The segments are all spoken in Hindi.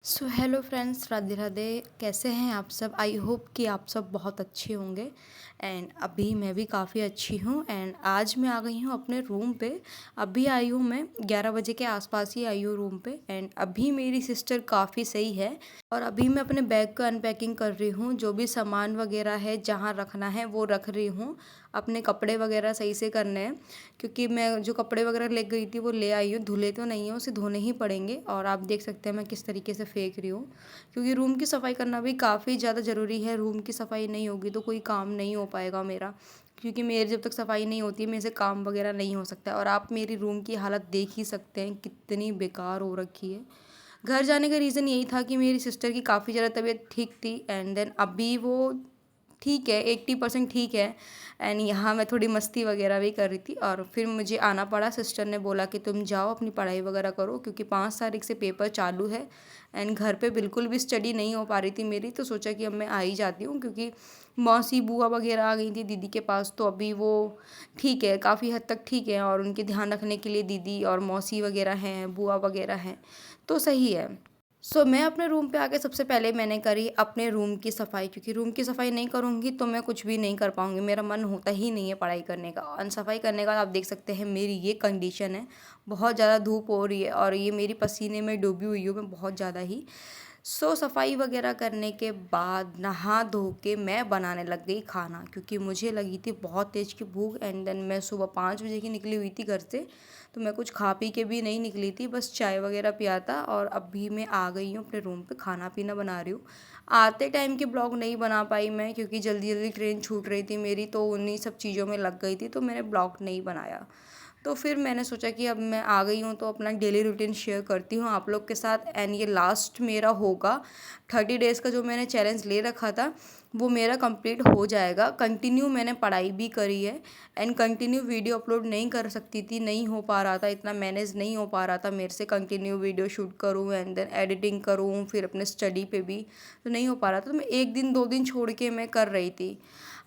So hello friends, Radhe Radhe. कैसे हैं आप सब? आई होप कि आप सब बहुत अच्छे होंगे। एंड अभी मैं भी काफ़ी अच्छी हूँ। एंड आज मैं आ गई हूँ अपने रूम पे। अभी आई हूँ, मैं 11 बजे के आसपास ही आई हूँ रूम पे। एंड अभी मेरी सिस्टर काफ़ी सही है और अभी मैं अपने बैग को अनपैकिंग कर रही हूँ। जो भी सामान वगैरह है जहाँ रखना है वो रख रही हूँ। अपने कपड़े वगैरह सही से करने हैं क्योंकि मैं जो कपड़े वगैरह ले गई थी वो ले आई हूँ। धुले तो नहीं है, उसे धोने ही पड़ेंगे। और आप देख सकते हैं मैं किस तरीके से फेंक रही हूँ, क्योंकि रूम की सफाई करना भी काफ़ी ज़्यादा ज़रूरी है। रूम की सफाई नहीं होगी तो कोई काम नहीं हो पाएगा मेरा, क्योंकि मेरी जब तक सफाई नहीं होती मेरे से काम वगैरह नहीं हो सकता। और आप मेरी रूम की हालत देख ही सकते हैं कितनी बेकार हो रखी है। घर जाने का रीज़न यही था कि मेरी सिस्टर की काफ़ी ज़्यादा तबीयत ठीक थी। एंड देन अभी वो ठीक है, 80% ठीक है। एंड यहाँ मैं थोड़ी मस्ती वगैरह भी कर रही थी और फिर मुझे आना पड़ा। सिस्टर ने बोला कि तुम जाओ अपनी पढ़ाई वगैरह करो, क्योंकि 5 तारीख से पेपर चालू है। एंड घर पे बिल्कुल भी स्टडी नहीं हो पा रही थी मेरी, तो सोचा कि अब मैं आ ही जाती हूँ, क्योंकि मौसी बुआ वगैरह आ गई थी दीदी के पास। तो अभी वो ठीक है, काफ़ी हद तक ठीक है, और उनके ध्यान रखने के लिए दीदी और मौसी वगैरह हैं, बुआ वगैरह हैं, तो सही है। मैं अपने रूम पे आके सबसे पहले मैंने करी अपने रूम की सफाई, क्योंकि रूम की सफाई नहीं करूँगी तो मैं कुछ भी नहीं कर पाऊँगी। मेरा मन होता ही नहीं है पढ़ाई करने का। और सफाई करने का आप देख सकते हैं मेरी ये कंडीशन है। बहुत ज़्यादा धूप हो रही है और ये मेरी पसीने में डूबी हुई हूँ मैं बहुत ज़्यादा ही। सफाई वगैरह करने के बाद नहा धो के मैं बनाने लग गई खाना, क्योंकि मुझे लगी थी बहुत तेज़ की भूख। एंड देन मैं सुबह 5 बजे की निकली हुई थी घर से, तो मैं कुछ खा पी के भी नहीं निकली थी, बस चाय वगैरह पिया था। और अभी मैं आ गई हूँ अपने रूम पे, खाना पीना बना रही हूँ। आते टाइम की ब्लॉग नहीं बना पाई मैं, क्योंकि जल्दी जल्दी ट्रेन छूट रही थी मेरी, तो उन्हीं सब चीज़ों में लग गई थी, तो मैंने ब्लॉग नहीं बनाया। तो फिर मैंने सोचा कि अब मैं आ गई हूँ तो अपना डेली रूटीन शेयर करती हूँ आप लोग के साथ। एंड ये लास्ट मेरा होगा 30 डेज़ का, जो मैंने चैलेंज ले रखा था वो मेरा कंप्लीट हो जाएगा। कंटिन्यू मैंने पढ़ाई भी करी है एंड कंटिन्यू वीडियो अपलोड नहीं कर सकती थी, नहीं हो पा रहा था, इतना मैनेज नहीं हो पा रहा था मेरे से। कंटिन्यू वीडियो शूट करूँ एंड देन एडिटिंग करूँ, फिर अपने स्टडी पे भी तो नहीं हो पा रहा था। तो मैं 1 दिन 2 दिन छोड़ के मैं कर रही थी।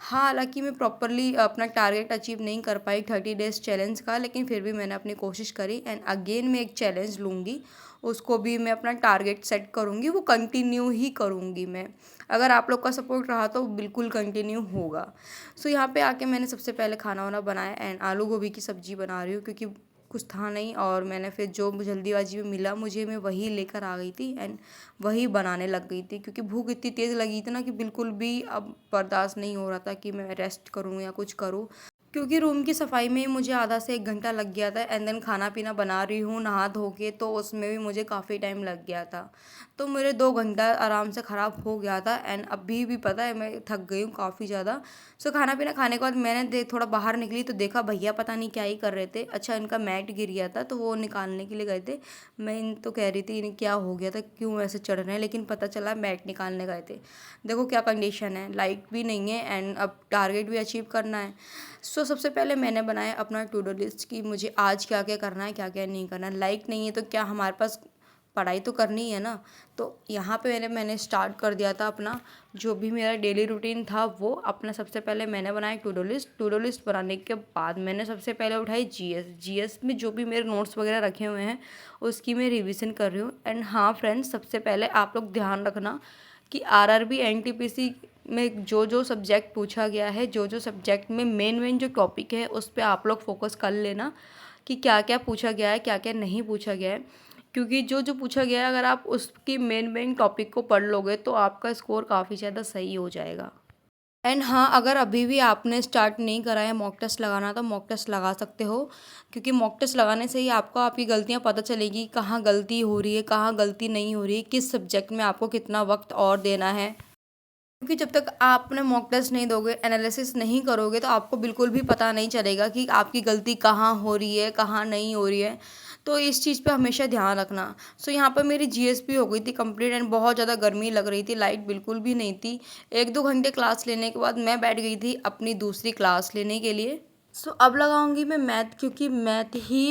हाँ, हालाँकि मैं प्रॉपरली अपना टारगेट अचीव नहीं कर पाई 30 डेज़ चैलेंज का, लेकिन फिर भी मैंने अपनी कोशिश करी। एंड अगेन मैं एक चैलेंज लूँगी, उसको भी मैं अपना टारगेट सेट करूँगी, वो कंटिन्यू ही करूँगी मैं। अगर आप लोग का सपोर्ट रहा तो बिल्कुल कंटिन्यू होगा। यहाँ पे आके मैंने सबसे पहले खाना वाना बनाया एंड आलू गोभी की सब्ज़ी बना रही हूँ, क्योंकि कुछ था नहीं और मैंने फिर जो जल्दीबाजी में मिला मुझे मैं वही लेकर आ गई थी एंड वही बनाने लग गई थी, क्योंकि भूख इतनी तेज़ लगी थी ना कि बिल्कुल भी अब बर्दाश्त नहीं हो रहा था कि मैं रेस्ट करूँ या कुछ करूँ, क्योंकि रूम की सफाई में ही मुझे आधा से 1 घंटा लग गया था। एंड देन खाना पीना बना रही हूँ नहा धो के, तो उसमें भी मुझे काफ़ी टाइम लग गया था। तो मेरे 2 घंटा आराम से ख़राब हो गया था। एंड अभी भी पता है मैं थक गई हूँ काफ़ी ज़्यादा। खाना पीना खाने के बाद मैंने थोड़ा बाहर निकली तो देखा भैया पता नहीं क्या ही कर रहे थे। अच्छा, इनका मैट गिर गया था तो वो निकालने के लिए गए थे। मैं इन तो कह रही थी इन्हें क्या हो गया था, क्यों ऐसे चढ़ रहे हैं, लेकिन पता चला मैट निकालने गए थे। देखो क्या कंडीशन है, लाइट भी नहीं है एंड अब टारगेट भी अचीव करना है। सबसे पहले मैंने बनाया अपना टू डू लिस्ट कि मुझे आज क्या क्या करना है, क्या क्या नहीं करना है। लाइट नहीं है तो क्या हमारे पास पढ़ाई तो करनी है ना। तो यहाँ पे मैंने स्टार्ट कर दिया था अपना जो भी मेरा डेली रूटीन था वो। अपना सबसे पहले मैंने बनाया टू डू लिस्ट बनाने के बाद मैंने सबसे पहले उठाई जीएस में जो भी मेरे नोट्स वगैरह रखे हुए हैं उसकी मैं रिवीजन कर रही हूँ। एंड हाँ फ्रेंड्स, सबसे पहले आप लोग ध्यान रखना कि आरआरबी एनटीपीसी में जो जो सब्जेक्ट पूछा गया है, जो जो सब्जेक्ट में मेन जो टॉपिक है उस पर आप लोग फोकस कर लेना कि क्या क्या पूछा गया है, क्या क्या नहीं पूछा गया है। क्योंकि जो जो पूछा गया है अगर आप उसकी मेन टॉपिक को पढ़ लोगे तो आपका स्कोर काफ़ी ज़्यादा सही हो जाएगा। एंड हाँ, अगर अभी भी आपने स्टार्ट नहीं करा है मॉक टेस्ट लगाना तो मॉक टेस्ट लगा सकते हो, क्योंकि मॉक टेस्ट लगाने से ही आपको आपकी गलतियाँ पता चलेगी, कहाँ गलती हो रही है, कहाँ गलती नहीं हो रही है, किस सब्जेक्ट में आपको कितना वक्त और देना है। क्योंकि जब तक आप अपने मॉक टेस्ट नहीं दोगे, एनालिसिस नहीं करोगे, तो आपको बिल्कुल भी पता नहीं चलेगा कि आपकी गलती कहाँ हो रही है, कहाँ नहीं हो रही है। तो इस चीज़ पे हमेशा ध्यान रखना। यहाँ पर मेरी जीएसपी हो गई थी कंप्लीट एंड बहुत ज़्यादा गर्मी लग रही थी, लाइट बिल्कुल भी नहीं थी। 1-2 घंटे क्लास लेने के बाद मैं बैठ गई थी अपनी दूसरी क्लास लेने के लिए। सो अब लगाऊंगी मैं मैथ, क्योंकि मैथ ही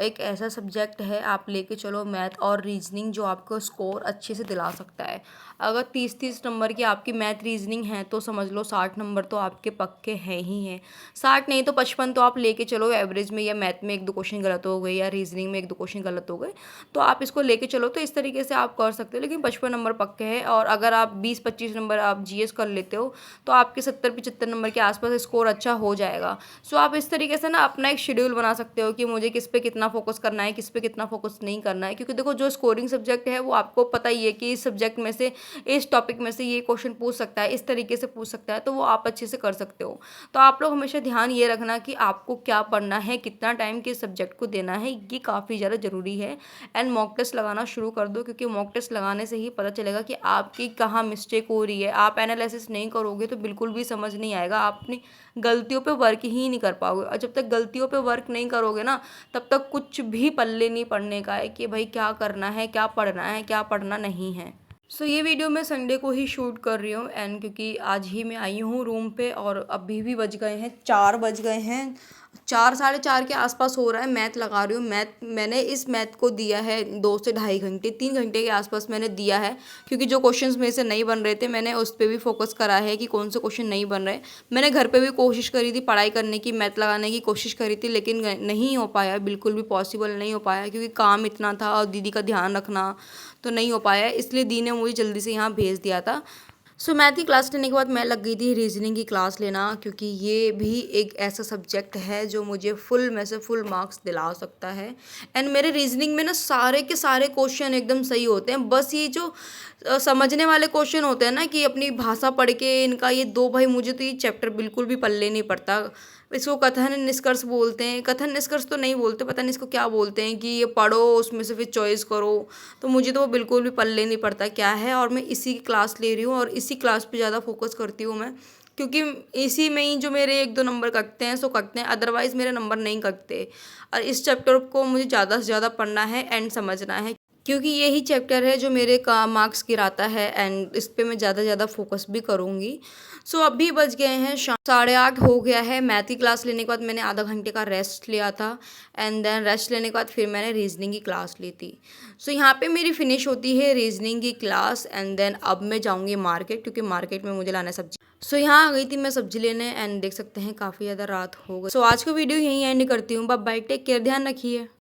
एक ऐसा सब्जेक्ट है, आप लेके चलो मैथ और रीजनिंग, जो आपको स्कोर अच्छे से दिला सकता है। अगर 30-30 नंबर की आपकी मैथ रीजनिंग है तो समझ लो 60 नंबर तो आपके पक्के हैं ही हैं। 60 नहीं तो 55 तो आप लेके चलो एवरेज में, या मैथ में 1-2 क्वेश्चन गलत हो गए या रीजनिंग में 1-2 क्वेश्चन गलत हो गए, तो आप इसको लेके चलो। तो इस तरीके से आप कर सकते हो, लेकिन 55 नंबर पक्के हैं। और अगर आप 20-25 नंबर आप जीएस कर लेते हो तो आपके 70-75 नंबर के आसपास स्कोर अच्छा हो जाएगा। सो आप इस तरीके से ना अपना एक शेड्यूल बना सकते हो कि मुझे किस पे कितना फोकस करना है, किस पे कितना फोकस नहीं करना है। क्योंकि देखो, जो स्कोरिंग सब्जेक्ट है वो आपको पता ही है कि इस सब्जेक्ट में से, इस टॉपिक में से ये क्वेश्चन पूछ सकता है, इस तरीके से पूछ सकता है, तो वो आप अच्छे से कर सकते हो। तो आप लोग हमेशा ध्यान ये रखना कि आपको क्या पढ़ना है, कितना टाइम किस सब्जेक्ट को देना है, ये काफ़ी ज़्यादा ज़रूरी है। एंड मॉक टेस्ट लगाना शुरू कर दो, क्योंकि मॉक टेस्ट लगाने से ही पता चलेगा कि आपकी कहाँ मिस्टेक हो रही है। आप एनालिसिस नहीं करोगे तो बिल्कुल भी समझ नहीं आएगा, आप अपनी गलतियों पे वर्क ही नहीं कर पाओगे। और जब तक गलतियों पे वर्क नहीं करोगे ना, तब तक कुछ भी पल्ले नहीं पड़ने का है कि भाई क्या करना है, क्या पढ़ना है, क्या पढ़ना नहीं है। सो ये वीडियो मैं संडे को ही शूट कर रही हूँ, एंड क्योंकि आज ही मैं आई हूँ रूम पे, और अभी भी बज गए हैं 4 बज गए हैं, 4 साढ़े 4 के आसपास हो रहा है। मैथ लगा रही हूँ। मैथ मैंने इस मैथ को दिया है 2 से ढाई घंटे, 3 घंटे के आसपास मैंने दिया है, क्योंकि जो क्वेश्चंस मेरे से नहीं बन रहे थे मैंने उस पर भी फोकस करा है कि कौन से क्वेश्चन नहीं बन रहे। मैंने घर पे भी कोशिश करी थी पढ़ाई करने की, मैथ लगाने की कोशिश करी थी, लेकिन नहीं हो पाया, बिल्कुल भी पॉसिबल नहीं हो पाया, क्योंकि काम इतना था और दीदी का ध्यान रखना, तो नहीं हो पाया। इसलिए दी ने मुझे जल्दी से यहाँ भेज दिया था। सो मैथ की क्लास लेने के बाद मैं लग गई थी रीजनिंग की क्लास लेना, क्योंकि ये भी एक ऐसा सब्जेक्ट है जो मुझे फुल में से फुल मार्क्स दिला सकता है। एंड मेरे रीजनिंग में ना सारे के सारे क्वेश्चन एकदम सही होते हैं। बस ये जो समझने वाले क्वेश्चन होते हैं ना, कि अपनी भाषा पढ़ के इनका ये दो, भाई मुझे तो ये चैप्टर बिल्कुल भी पल्ले नहीं पड़ता। इसको कथन निष्कर्ष बोलते हैं, कथन निष्कर्ष तो नहीं बोलते, पता नहीं इसको क्या बोलते हैं, कि ये पढ़ो उसमें से फिर चॉइस करो। तो मुझे तो वो बिल्कुल भी पल्ले नहीं पड़ता क्या है, और मैं इसी की क्लास ले रही हूँ और इसी क्लास पे ज़्यादा फोकस करती हूँ मैं, क्योंकि इसी में ही जो मेरे 1-2 नंबर कटते हैं सो कटते हैं, अदरवाइज़ मेरे नंबर नहीं कटते। और इस चैप्टर को मुझे ज़्यादा से ज़्यादा पढ़ना है एंड समझना है, क्योंकि यही चैप्टर है जो मेरे का मार्क्स गिराता है, एंड इस पे मैं ज़्यादा ज़्यादा फोकस भी करूँगी। सो अभी बज गए हैं शाम 8:30 हो गया है। मैथ की क्लास लेने के बाद मैंने आधा घंटे का रेस्ट लिया था, एंड देन रेस्ट लेने के बाद फिर मैंने रीजनिंग की क्लास ली थी। सो यहाँ पे मेरी फिनिश होती है रीजनिंग की क्लास, एंड देन अब मैं जाऊँगी मार्केट, क्योंकि मार्केट में मुझे लाना है सब्जी। सो यहाँ आ गई थी मैं सब्जी लेने, एंड देख सकते हैं काफ़ी ज़्यादा रात हो गई। सो आज का वीडियो यहीं एंड करती हूँ। बाय बाय, टेक केयर, ध्यान रखिए।